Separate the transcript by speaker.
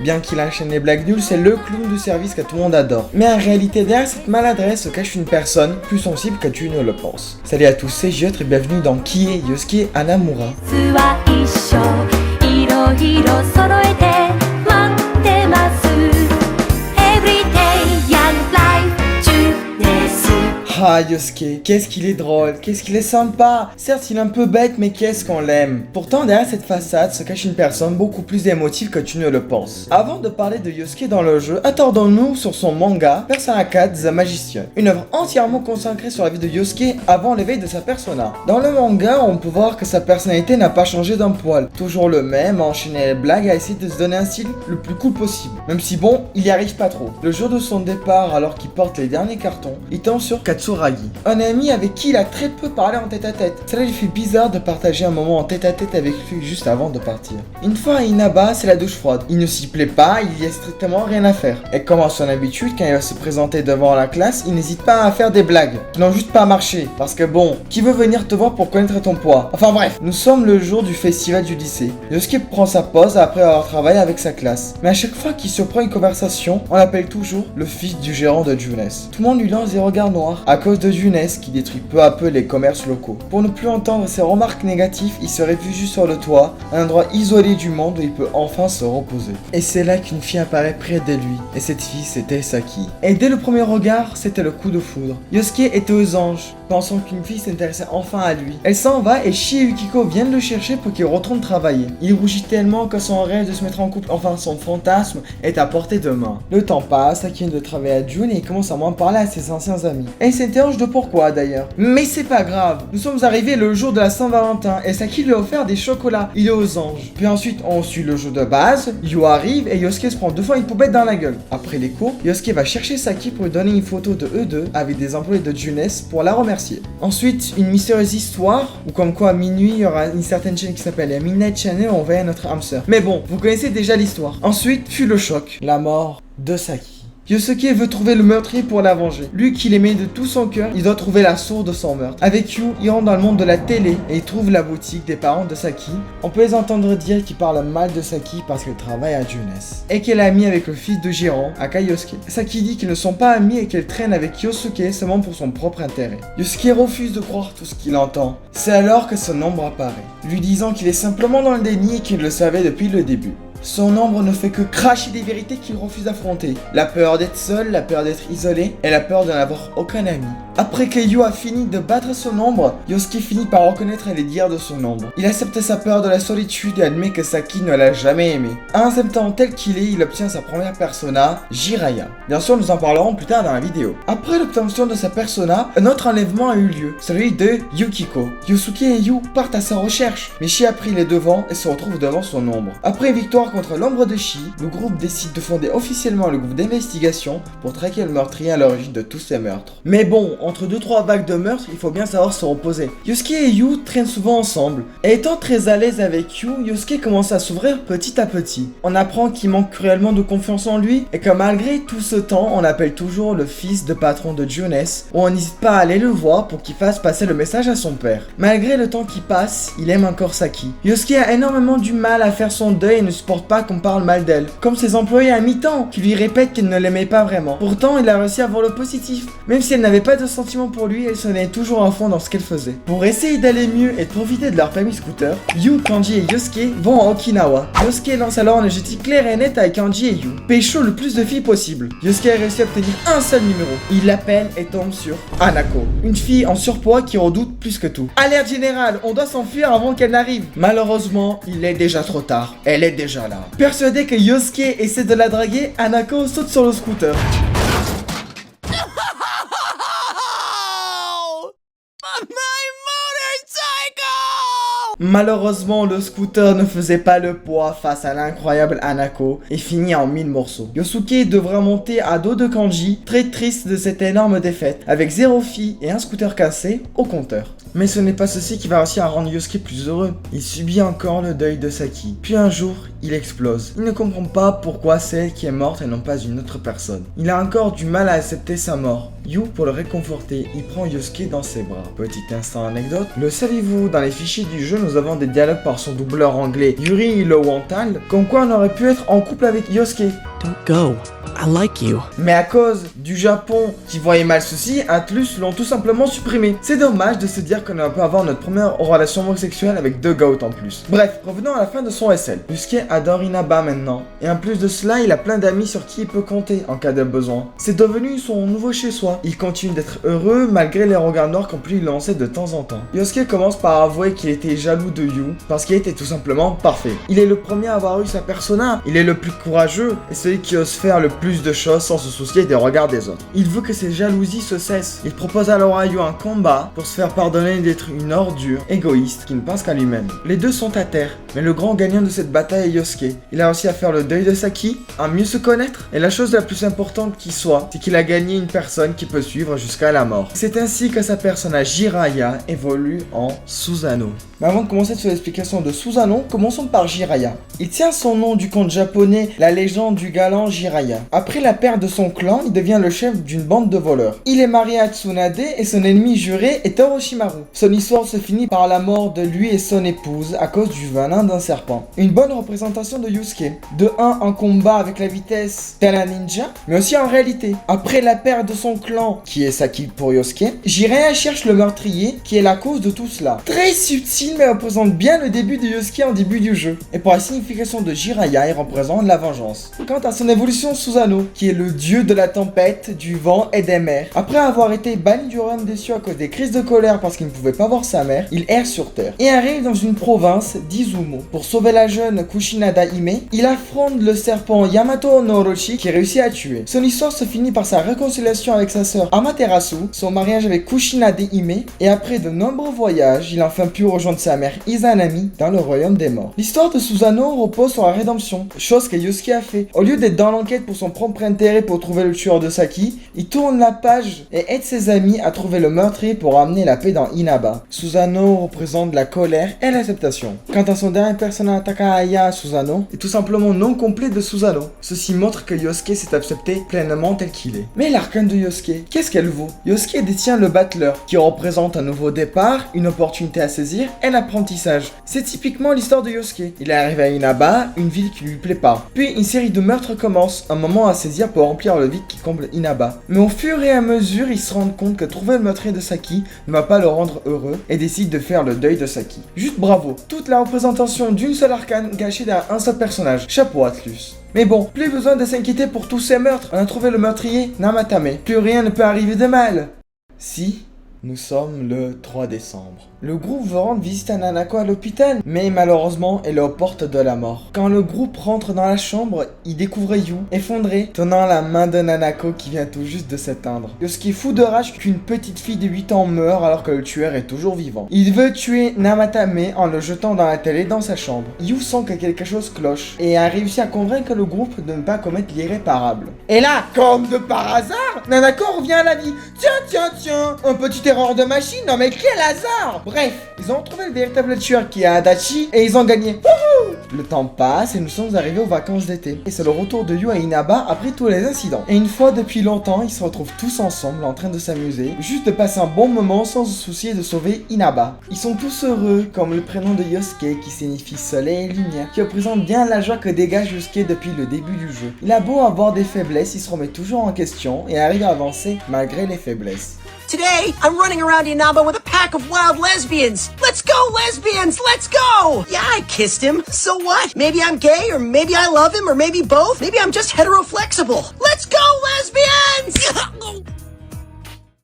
Speaker 1: Bien qu'il enchaîne les blagues nulles, c'est le clown de service que tout le monde adore. Mais en réalité, derrière cette maladresse se cache une personne plus sensible que tu ne le penses. Salut à tous, c'est Jyotre et bienvenue dans Qui est Yosuke Hanamura. Ah Yosuke, qu'est-ce qu'il est drôle, qu'est-ce qu'il est sympa. Certes il est un peu bête mais qu'est-ce qu'on l'aime. Pourtant derrière cette façade se cache une personne beaucoup plus émotive que tu ne le penses. Avant de parler de Yosuke dans le jeu, attardons-nous sur son manga Persona 4 The Magician. Une œuvre entièrement consacrée sur la vie de Yosuke avant l'éveil de sa persona. Dans le manga on peut voir que sa personnalité n'a pas changé d'un poil. Toujours le même, à enchaîner les blagues, à essayer de se donner un style le plus cool possible. Même si bon, il y arrive pas trop. Le jour de son départ, alors qu'il porte les derniers cartons, il tombe sur Katsuragi, un ami avec qui il a très peu parlé en tête-à-tête. Cela lui fait bizarre de partager un moment en tête-à-tête avec lui juste avant de partir. Une fois à Inaba, c'est la douche froide. Il ne s'y plaît pas, il y a strictement rien à faire. Et comme à son habitude, quand il va se présenter devant la classe, il n'hésite pas à faire des blagues qui n'ont juste pas marché. Parce que bon, qui veut venir te voir pour connaître ton poids? Enfin bref, nous sommes le jour du festival du lycée. Yosuke prend sa pause après avoir travaillé avec sa classe. Mais à chaque fois qu'il surprend une conversation, on l'appelle toujours le fils du gérant de Junes. Tout le monde lui lance des regards noirs à cause de Junes qui détruit peu à peu les commerces locaux. Pour ne plus entendre ses remarques négatives, il se réfugie sur le toit, un endroit isolé du monde où il peut enfin se reposer. Et c'est là qu'une fille apparaît près de lui. Et cette fille, c'était Saki. Et dès le premier regard, c'était le coup de foudre. Yosuke était aux anges, pensant qu'une fille s'intéressait enfin à lui. Elle s'en va et Shi et Yukiko viennent le chercher pour qu'il retourne travailler. Il rougit tellement que son rêve de se mettre en couple, enfin son fantasme, est à portée de main. Le temps passe, Saki vient de travailler à June et il commence à moins parler à ses anciens amis. Elle s'interroge de pourquoi d'ailleurs. Mais c'est pas grave, nous sommes arrivés le jour de la Saint-Valentin et Saki lui a offert des chocolats. Il est aux anges. Puis ensuite on suit le jeu de base, Yu arrive et Yosuke se prend deux fois une poubelle dans la gueule. Après les cours, Yosuke va chercher Saki pour lui donner une photo de eux deux avec des employés de Junes pour la remercier. Ensuite, une mystérieuse histoire où comme quoi à minuit il y aura une certaine chaîne qui s'appelle Midnight Channel où on verra notre âme sœur. Mais bon, vous connaissez déjà l'histoire. Ensuite fut le choc, la mort de Saki. Yosuke veut trouver le meurtrier pour la venger. Lui qui l'aimait de tout son cœur, il doit trouver la source de son meurtre. Avec Yu, il rentre dans le monde de la télé et il trouve la boutique des parents de Saki. On peut les entendre dire qu'ils parlent mal de Saki parce qu'elle travaille à Junes. Et qu'elle est amie avec le fils de gérant, Aka Yosuke. Saki dit qu'ils ne sont pas amis et qu'elle traîne avec Yosuke seulement pour son propre intérêt. Yosuke refuse de croire tout ce qu'il entend. C'est alors que son ombre apparaît, lui disant qu'il est simplement dans le déni et qu'il le savait depuis le début. Son ombre ne fait que cracher des vérités qu'il refuse d'affronter. La peur d'être seul, la peur d'être isolé et la peur de n'avoir aucun ami. Après que Yu a fini de battre son ombre, Yosuke finit par reconnaître les dires de son ombre. Il accepte sa peur de la solitude et admet que Saki ne l'a jamais aimé. En acceptant tel qu'il est, il obtient sa première persona, Jiraiya. Bien sûr, nous en parlerons plus tard dans la vidéo. Après l'obtention de sa persona, un autre enlèvement a eu lieu, celui de Yukiko. Yosuke et Yu partent à sa recherche, mais Shi a pris les devants et se retrouve devant son ombre. Après une victoire contre l'ombre de Shi, le groupe décide de fonder officiellement le groupe d'investigation pour traquer le meurtrier à l'origine de tous ces meurtres. Mais bon, entre 2-3 vagues de meurtres, il faut bien savoir se reposer. Yosuke et Yu traînent souvent ensemble. Et étant très à l'aise avec Yu, Yosuke commence à s'ouvrir petit à petit. On apprend qu'il manque cruellement de confiance en lui et que malgré tout ce temps, on l'appelle toujours le fils de patron de Junes, où on n'hésite pas à aller le voir pour qu'il fasse passer le message à son père. Malgré le temps qui passe, il aime encore Saki. Yosuke a énormément du mal à faire son deuil et ne supporte pas qu'on parle mal d'elle, comme ses employés à mi-temps qui lui répètent qu'elle ne l'aimait pas vraiment. Pourtant, il a réussi à voir le positif. Même si elle n'avait pas de sentiments pour lui, elle se donnait toujours à fond dans ce qu'elle faisait. Pour essayer d'aller mieux et de profiter de leur famille scooter, Yu, Kanji et Yosuke vont à Okinawa. Yosuke lance alors un objectif clair et net avec Kanji et Yu. Pécho le plus de filles possible. Yosuke a réussi à obtenir un seul numéro. Il l'appelle et tombe sur Hanako, une fille en surpoids qui redoute plus que tout. Alerte générale, on doit s'enfuir avant qu'elle n'arrive. Malheureusement, il est déjà trop tard. Elle est déjà là. Persuadé que Yosuke essaie de la draguer, Hanako saute sur le scooter. Malheureusement, le scooter ne faisait pas le poids face à l'incroyable Hanako et finit en 1000 morceaux. Yosuke devra monter à dos de Kanji, très triste de cette énorme défaite, avec 0 fille et un scooter cassé au compteur. Mais ce n'est pas ceci qui va réussir à rendre Yosuke plus heureux. Il subit encore le deuil de Saki. Puis un jour, il explose. Il ne comprend pas pourquoi c'est elle qui est morte et non pas une autre personne. Il a encore du mal à accepter sa mort. Yu, pour le réconforter, il prend Yosuke dans ses bras. Petit instant anecdote, le saviez-vous, dans les fichiers du jeu, nous avons des dialogues par son doubleur anglais Yuri Lowenthal, comme quoi on aurait pu être en couple avec Yosuke.
Speaker 2: Don't go. I like you.
Speaker 1: Mais à cause du Japon qui voyait mal ceci, Atlus l'ont tout simplement supprimé. C'est dommage de se dire qu'on peut avoir notre première relation homosexuelle avec deux goats en plus. Bref, revenons à la fin de son SL. Yusuke adore Inaba maintenant. Et en plus de cela, il a plein d'amis sur qui il peut compter en cas de besoin. C'est devenu son nouveau chez-soi. Il continue d'être heureux malgré les regards noirs qu'on peut lui lancer de temps en temps. Yosuke commence par avouer qu'il était jaloux de Yu parce qu'il était tout simplement parfait. Il est le premier à avoir eu sa persona. Il est le plus courageux et celui qui ose faire le plus de choses sans se soucier des regards des autres. Il veut que ses jalousies se cessent. Il propose alors à Yu un combat pour se faire pardonner d'être une ordure égoïste qui ne pense qu'à lui-même. Les deux sont à terre, mais le grand gagnant de cette bataille est Yosuke. Il a réussi à faire le deuil de Saki, à mieux se connaître, et la chose la plus importante qui soit, c'est qu'il a gagné une personne qui peut suivre jusqu'à la mort. C'est ainsi que sa personnage Jiraiya évolue en Susanoo. Mais avant de commencer sur l'explication de Susanoo, commençons par Jiraiya. Il tient son nom du conte japonais La légende du galant Jiraiya. Après la perte de son clan, il devient le chef d'une bande de voleurs. Il est marié à Tsunade et son ennemi juré est Orochimaru. Son histoire se finit par la mort de lui et son épouse à cause du venin d'un serpent. Une bonne représentation de Yusuke. De 1 en combat avec la vitesse tel un ninja, mais aussi en réalité. Après la perte de son clan, qui est Saki pour Yosuke, Jiraiya cherche le meurtrier qui est la cause de tout cela. Très subtil mais représente bien le début de Yosuke en début du jeu. Et pour la signification de Jiraiya, il représente la vengeance. Quant à son évolution Susanoo, qui est le dieu de la tempête, du vent et des mers. Après avoir été banni du royaume des cieux à cause des crises de colère parce qu'il ne pouvait pas voir sa mère, il erre sur terre et arrive dans une province d'Izumo. Pour sauver la jeune Kushinada Hime, il affronte le serpent Yamato no Orochi qui réussit à tuer. Son histoire se finit par sa réconciliation avec sa sœur Amaterasu, son mariage avec Kushinada Hime, et après de nombreux voyages, il a enfin pu rejoindre sa mère Izanami dans le royaume des morts. L'histoire de Susanoo repose sur la rédemption, chose que Yosuke a fait. Au lieu d'être dans l'enquête pour son propre intérêt pour trouver le tueur de Saki, il tourne la page et aide ses amis à trouver le meurtrier pour ramener la paix dans Inaba. Susanoo représente la colère et l'acceptation. Quant à son dernier personnage Takahaya Susanoo, est tout simplement nom complet de Susanoo. Ceci montre que Yosuke s'est accepté pleinement tel qu'il est. Mais l'arcane de Yosuke, qu'est-ce qu'elle vaut? Yosuke détient le battleur, qui représente un nouveau départ, une opportunité à saisir et l'apprentissage. C'est typiquement l'histoire de Yosuke. Il est arrivé à Inaba, une ville qui lui plaît pas. Puis une série de meurtres commence, un moment à saisir pour remplir le vide qui comble Inaba. Mais au fur et à mesure, il se rend compte que trouver le meurtrier de Saki ne va pas le rendre heureux et décide de faire le deuil de Saki. Juste bravo, toute la représentation d'une seule arcane gâchée derrière un seul personnage. Chapeau Atlus. Mais bon, plus besoin de s'inquiéter pour tous ces meurtres. On a trouvé le meurtrier, Namatame. Plus rien ne peut arriver de mal. Si, nous sommes le 3 décembre. Le groupe veut rendre visite à Nanako à l'hôpital, mais malheureusement, elle est aux portes de la mort. Quand le groupe rentre dans la chambre, il découvre Yu, effondré, tenant la main de Nanako qui vient tout juste de s'éteindre. Yosuke est fou de rage qu'une petite fille de 8 ans meurt alors que le tueur est toujours vivant. Il veut tuer Namatame en le jetant dans la télé dans sa chambre. Yu sent que quelque chose cloche et a réussi à convaincre le groupe de ne pas commettre l'irréparable. Et là, comme de par hasard, Nanako revient à la vie. Tiens, une petite erreur de machine, non mais quel hasard! Bref, ils ont trouvé le véritable tueur qui est Adachi et ils ont gagné. Wouhou! Le temps passe et nous sommes arrivés aux vacances d'été. Et c'est le retour de Yu à Inaba après tous les incidents. Et une fois depuis longtemps, ils se retrouvent tous ensemble en train de s'amuser, juste de passer un bon moment sans se soucier de sauver Inaba. Ils sont tous heureux, comme le prénom de Yosuke qui signifie soleil et lumière, qui représente bien la joie que dégage Yosuke depuis le début du jeu. Il a beau avoir des faiblesses, il se remet toujours en question et arrive à avancer malgré les faiblesses.
Speaker 2: Today, I'm running around Inaba with a pack of wild lesbians. Let's go, lesbians! Let's go! Yeah, I kissed him. So what? Maybe I'm gay, or maybe I love him, or maybe both. Maybe I'm just heteroflexible. Let's go,